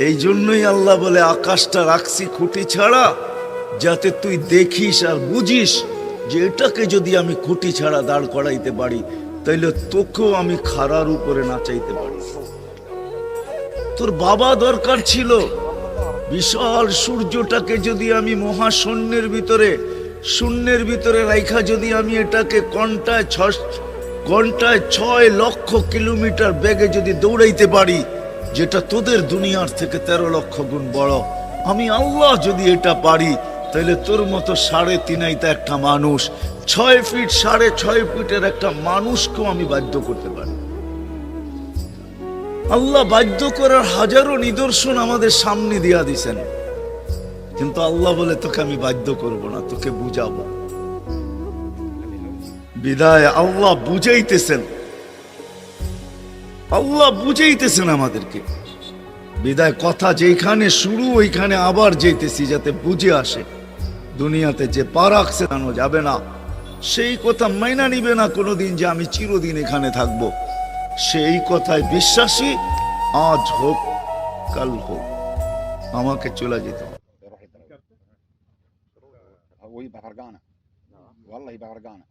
এই জন্যই আল্লাহ বলে আকাশটা রাখছি খুঁটি ছাড়া, যাতে তুই দেখিস আর বুঝিস যে এটাকে যদি আমি খুঁটি ছাড়া দাঁড় করাইতে পারি, তাইলে তোকেও আমি খাড়ার উপরে নাচাইতে পারি। তোর বাবা দরকার ছিল বিশাল সূর্যটাকে যদি আমি মহাশূন্যের ভিতরে, শূন্যের ভিতরে রাইখা যদি আমি এটাকে ঘন্টায় 6 লক্ষ কিলোমিটার বেগে যদি দৌড়াইতে পারি, যেটা তোদের দুনিয়ার থেকে 13 লক্ষ গুণ বড়, আমি আল্লাহ যদি এটা পারি, তাহলে তোর মতো 3.5 একটা মানুষ, 6 ফিট 6.5 ফিটের একটা মানুষকেও আমি বাধ্য করতে পারি। আল্লাহ বাধ্য করার হাজারো নিদর্শন আমাদের সামনে দিয়া দিছেন, কিন্তু আল্লাহ বলে তোকে আমি বাধ্য করব না, তোকে বুঝাবো। বিদায় আল্লাহ বুঝাইতেছেন, আল্লাহ বুঝাইতেছেন আমাদেরকে। বিদায় কথা যেখানে শুরু ওইখানে আবার যেতেছি, যাতে বুঝে আসে। দুনিয়াতে যে পা রাখছে জানো যাবে না, সেই কথা মাইনা নিবে না কোনোদিন যে আমি চিরদিন এখানে থাকবো। সেই কথায় বিশ্বাসী, আজ হোক কাল হোক আমাকে চলে যেতে হবে। وهي بغرقانه والله بغرقانه